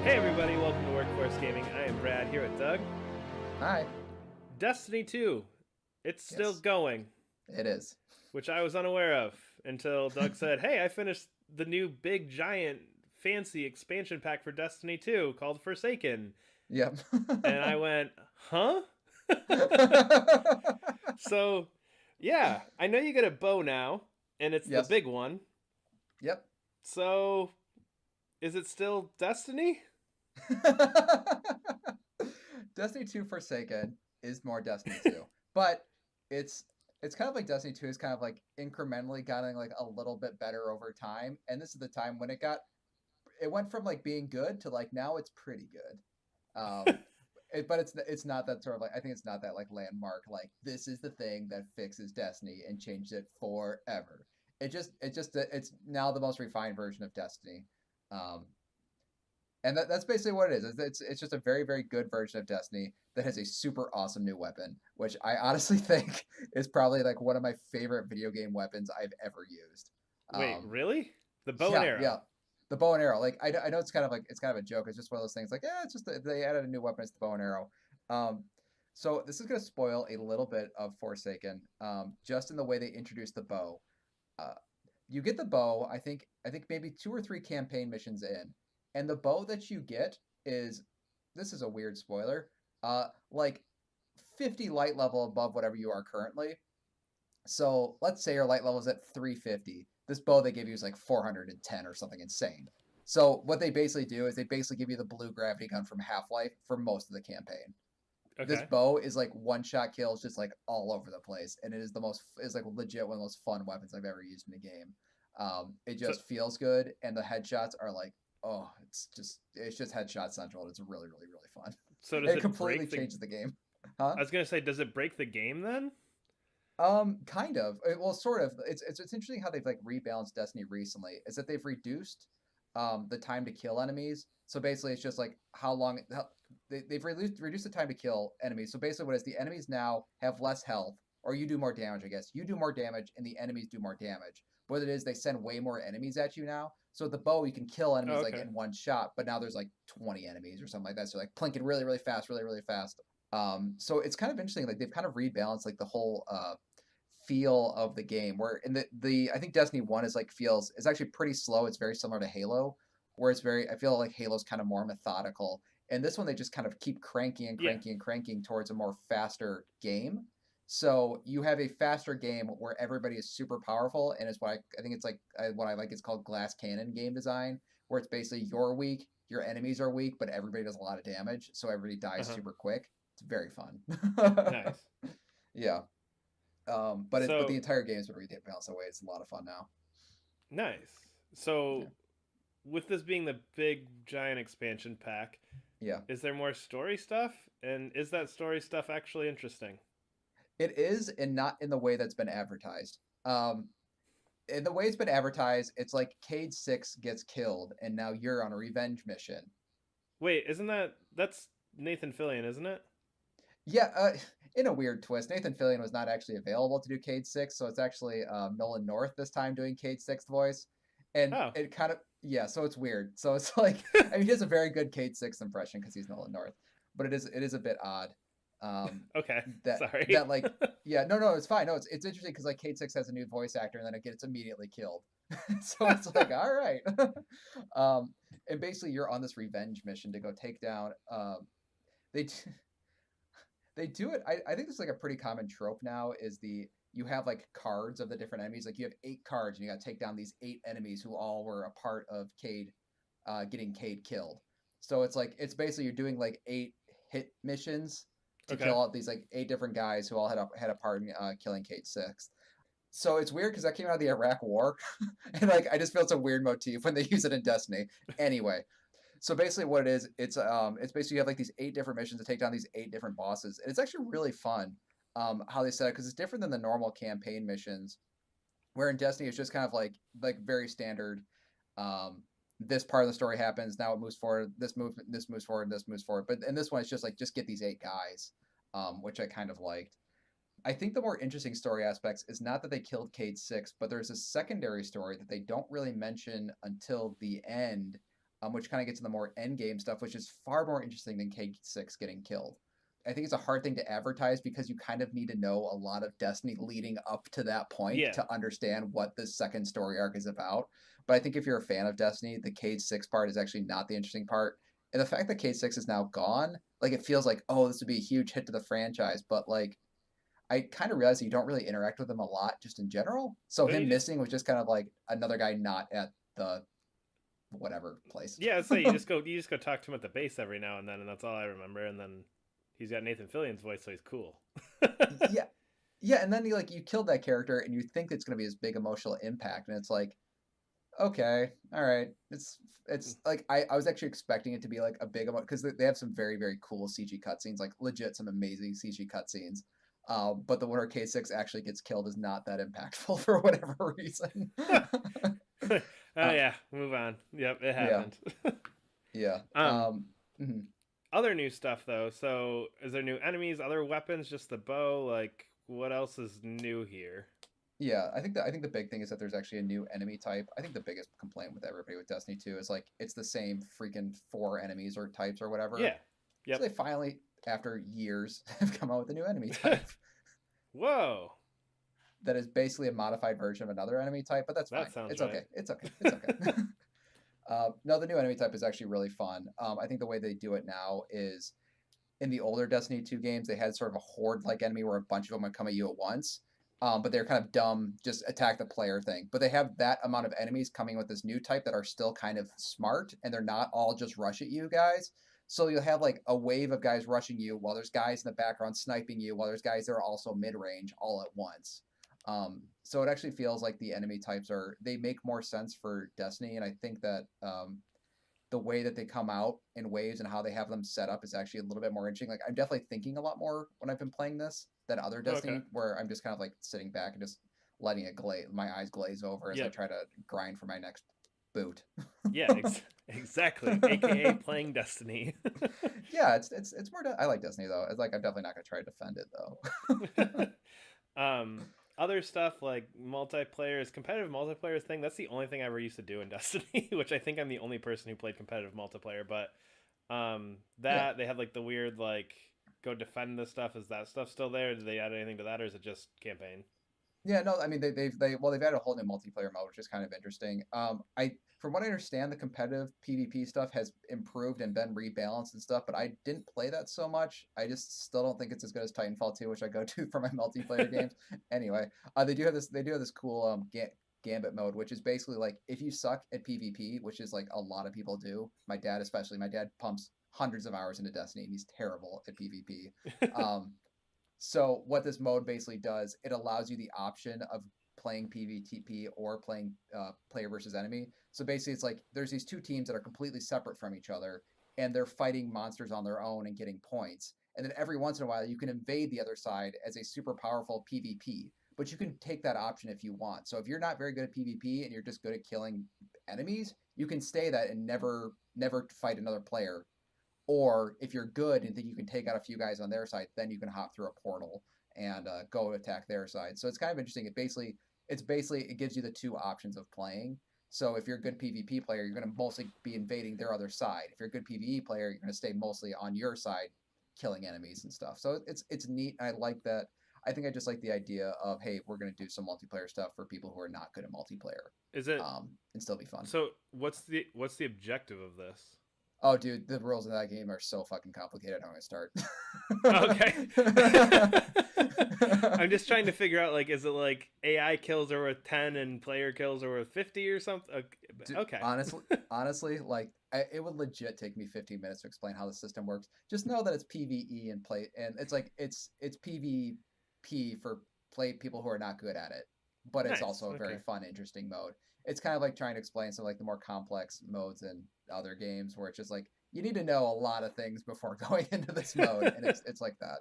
Hey everybody, welcome to Workforce Gaming. I am Brad here with Doug. Hi. Destiny 2, it's still Yes, going, it is. which I was unaware of until Doug said, "Hey, I finished the new big giant fancy expansion pack for Destiny 2 called Forsaken." Yep. And I went, "Huh?" So, yeah, I know you get a bow now, and it's the Yes. big one. Yep. So, is it still Destiny? Destiny 2 Forsaken is more Destiny 2. But it's it's kind of like Destiny 2 is kind of like incrementally getting like a little bit better over time. And this is the time when it went from like being good to like now it's pretty good. Um but it's not that sort of like I think it's not that like landmark like this is the thing that fixes Destiny and changed it forever. It's now the most refined version of Destiny. Um and that's basically what it is. It's just a very, very good version of Destiny that has a super awesome new weapon, which I honestly think is probably like one of my favorite video game weapons I've ever used. Wait, Um, really? The bow and yeah, arrow. yeah, the bow and arrow. Like I know it's kind of a joke. It's just one of those things. Like yeah, it's just they added a new weapon. It's the bow and arrow. Um, so this is going to spoil a little bit of Forsaken, just in the way they introduce the bow. Uh, you get the bow, I think maybe two or three campaign missions in, and the bow that you get is this is a weird spoiler, like 50 light level above whatever you are currently. So let's say your light level is at 350. This bow they give you is like 410 or something insane. So what they basically do is they basically give you the blue gravity gun from Half-Life for most of the campaign. This Okay. bow is like one shot kills just like all over the place, and it is like legit one of the most fun weapons I've ever used in a game. It So just feels good, and the headshots are like, oh, it's just headshot central. It's really really really fun. so does It it completely break the changes the game, huh? I was gonna say, does it break the game then? Kind of. Well, sort of. It's interesting how they've like rebalanced Destiny recently. Is that they've reduced the time to kill enemies. So basically, it's just like they've reduced the time to kill enemies. So basically, what is the enemies now have less health, or you do more damage. I guess you do more damage, and the enemies do more damage. What it is, they send way more enemies at you now. So with the bow, you can kill Oh, enemies like okay. in one shot, but now there's like 20 enemies or something like that. So like plinking really really fast, really really fast. So it's kind of interesting. Like they've kind of rebalanced like the whole feel of the game. Where in the I think Destiny 1 is like feels it's actually pretty slow. It's very similar to Halo, where it's very I feel like Halo's kind of more methodical. And this one they just kind of keep cranking and Yeah. cranking and cranking towards a more faster game. So you have a faster game where everybody is super powerful, and it's why I think it's like what I like is called glass cannon game design, where it's basically you're weak, your enemies are weak, but everybody does a lot of damage, so everybody Uh dies huh. super quick. It's very fun. Nice. Yeah. But the So entire game's been rebalanced away. It's a lot of fun now. nice. Yeah. So with this being the big giant expansion pack, Yeah. is there more story stuff? And is that story stuff actually interesting? It is, and not in the way that's been advertised. In the way it's been advertised, it's like Cade Six gets killed, and now you're on a revenge mission. Wait, isn't that's Nathan Fillion, isn't it? Yeah, in a weird twist, Nathan Fillion was not actually available to do Cade Six, so it's actually Nolan North this time doing Cade Six voice, and Oh. it kind of yeah, so it's weird. So it's like I mean, he has a very good Cade Six impression because he's Nolan North, but it is a bit odd. Okay. That Sorry. like yeah no it's fine no it's interesting because like Cade Six has a new voice actor and then it gets immediately killed, so it's like all right, um, and basically you're on this revenge mission to go take down they they do it. I think this is like a pretty common trope now. Is the you have like cards of the different enemies. Like you have 8 cards, and you got to take down these 8 enemies who all were a part of Cade, getting Cade killed. So it's like it's basically you're doing like 8 hit missions to kill Okay. all these like 8 different guys who all had a part in killing Cade Six. So it's weird because that came out of the Iraq War, and like I just feel it's a weird motif when they use it in Destiny. Anyway, so basically, what it is, it's basically you have like these 8 different missions to take down these 8 different bosses, and it's actually really fun how they set it because it's different than the normal campaign missions. Where in Destiny, it's just kind of like very standard. Um, this part of the story happens, now it moves forward. This moves forward, this moves forward. But in this one, it's just like just get these 8 guys, which I kind of liked. I think the more interesting story aspects is not that they killed Cade Six, but there's a secondary story that they don't really mention until the end, which kind of gets into the more end game stuff, which is far more interesting than K6 getting killed. I think it's a hard thing to advertise because you kind of need to know a lot of Destiny leading up to that point Yeah. to understand what this second story arc is about. But I think if you're a fan of Destiny, the Cage 6 part is actually not the interesting part. And the fact that Cage 6 is now gone, like it feels like, oh, this would be a huge hit to the franchise. But like I kind of realized that you don't really interact with him a lot just in general. So But you him just missing was just kind of like another guy not at the whatever place. yeah, I'd say you just go talk to him at the base every now and then, and that's all I remember. And then he's got Nathan Fillion's voice, so he's cool. Yeah. Yeah, and then you killed that character and you think it's going to be this big emotional impact and it's like okay, all right. It's like I was actually expecting it to be like a big amount because they have some very very cool CG cutscenes, like legit some amazing CG cutscenes. But the one where K6 actually gets killed is not that impactful for whatever reason. Oh uh, yeah, move on. Yep, it yeah, happened. yeah. um, Mhm. Other new stuff though. So is there new enemies, other weapons, just the bow? Like what else is new here? Yeah, I think the big thing is that there's actually a new enemy type. I think the biggest complaint with everybody with Destiny 2 is like it's the same freaking four enemies or types or whatever. Yeah. So Yep. they finally, after years, have come out with a new enemy type. Whoa, That is basically a modified version of another enemy type, but that's that fine. sounds It's right. okay. It's okay. It's okay. No, the new enemy type is actually really fun. I think the way they do it now is in the older Destiny 2 games, they had sort of a horde like enemy where a bunch of them would come at you at once. But they're kind of dumb, just attack the player thing. But they have that amount of enemies coming with this new type that are still kind of smart and they're not all just rush at you guys. So you'll have like a wave of guys rushing you while there's guys in the background sniping you while there's guys that are also mid range all at once. So it actually feels like the enemy types they make more sense for Destiny, and I think that the way that they come out in waves and how they have them set up is actually a little bit more interesting. Like I'm definitely thinking a lot more when I've been playing this than other Okay. Destiny, where I'm just kind of like sitting back and just letting it my eyes glaze over as I Yep. try to grind for my next boot. Yeah. Exactly. AKA playing Destiny. Yeah, it's more. I like Destiny though. It's like I'm definitely not gonna try to defend it though. um, other stuff like multiplayer is competitive multiplayer thing. That's the only thing I ever used to do in Destiny, which I think I'm the only person who played competitive multiplayer. But Yeah. that they had like the weird like go defend this stuff. Is that stuff still there? Did they add anything to that, or is it just campaign? Yeah, no, I mean they've added a whole new multiplayer mode, which is kind of interesting. I from what I understand, the competitive PvP stuff has improved and been rebalanced and stuff, but I didn't play that so much. I just still don't think it's as good as Titanfall 2, which I go to for my multiplayer games. Anyway, they do have this cool Gambit mode, which is basically like if you suck at PvP, which is like a lot of people do. My dad especially. My dad pumps hundreds of hours into Destiny, and he's terrible at PvP. Um, so what this mode basically does, it allows you the option of playing PvTP or playing player versus enemy. So basically, it's like there's these two teams that are completely separate from each other, and they're fighting monsters on their own and getting points. And then every once in a while, you can invade the other side as a super powerful PvP. But you can take that option if you want. So if you're not very good at PvP and you're just good at killing enemies, you can stay that and never fight another player, or if you're good and think you can take out a few guys on their side, then you can hop through a portal and go attack their side. So it's kind of interesting. It basically it gives you the two options of playing. So if you're a good PvP player, you're going to mostly be invading their other side. If you're a good PvE player, you're going to stay mostly on your side, killing enemies and stuff. So it's neat. I like that. I think I just like the idea of hey, we're going to do some multiplayer stuff for people who are not good at multiplayer, Is it and still be fun. so? What's the objective of this? Oh, dude, the rules in that game are so fucking complicated. I'm gonna start. Okay. I'm just trying to figure out like is it like AI kills are worth 10 and player kills are worth 50 or something? Dude, Okay. honestly, like it would legit take me 15 minutes to explain how the system works. Just know that it's PVE and play, and it's like it's PvP for play people who are not good at it, but it's Nice. also a very Okay. fun, interesting mode. It's kind of like trying to explain some like the more complex modes in other games where it's just like you need to know a lot of things before going into this mode, and it's like that.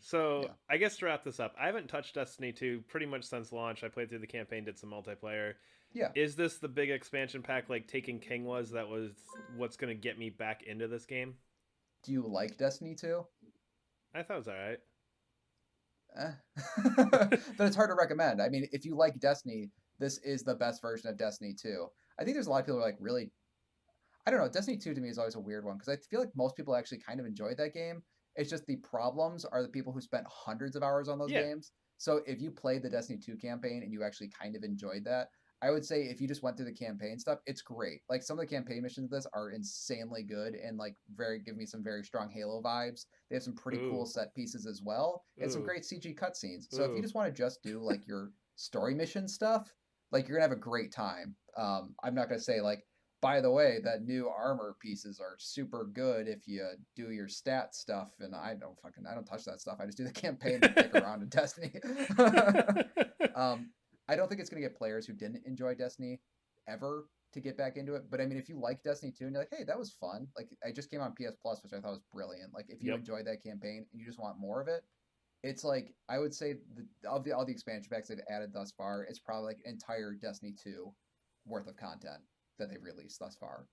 So Yeah, I guess to wrap this up, I haven't touched Destiny 2 pretty much since launch. I played through the campaign, did some multiplayer. yeah. Is this the big expansion pack like Taken King was that was what's going to get me back into this game? Do you like Destiny 2? I thought it was all right. Eh. Then it's hard to recommend. I mean, if you like Destiny, this is the best version of Destiny 2. I think there's a lot of people who are like, really? I don't know. Destiny 2 to me is always a weird one because I feel like most people actually kind of enjoyed that game. It's just the problems are the people who spent hundreds of hours on those Yeah. games. So if you played the Destiny 2 campaign and you actually kind of enjoyed that, I would say if you just went through the campaign stuff, it's great. Like some of the campaign missions of this are insanely good and like very give me some very strong Halo vibes. They have some pretty cool Ooh. set pieces as well and some Ooh. great CG cutscenes. So if you Ooh. just want to just do like your story mission stuff, like you're gonna have a great time. I'm not gonna say like, by the way, that new armor pieces are super good if you do your stat stuff, and I don't touch that stuff. I just do the campaign and pick around in Destiny. I don't think it's gonna get players who didn't enjoy Destiny ever to get back into it. But I mean, if you like Destiny 2 and you're like, hey, that was fun. Like I just came on PS Plus, which I thought was brilliant. Like if you Yep. enjoyed that campaign and you just want more of it, it's like I would say of the all the expansion packs they've added thus far, it's probably like entire Destiny 2 worth of content that they've released thus far.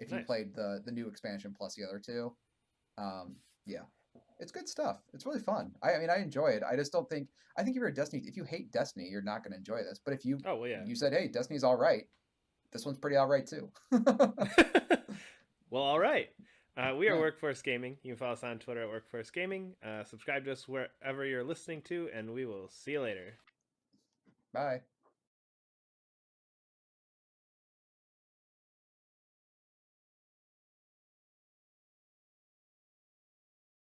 If you Nice. played the new expansion plus the other two, yeah, it's good stuff. It's really fun. I mean, I enjoy it. I just don't think I think if you're a Destiny, if you hate Destiny, you're not going to enjoy this. But if you Oh well, yeah. you said, hey, Destiny's all right, this one's pretty all right too. Well, all right. We are Yeah. Workforce Gaming. You can follow us on Twitter at Workforce Gaming. Subscribe to us wherever you're listening to, and we will see you later. Bye.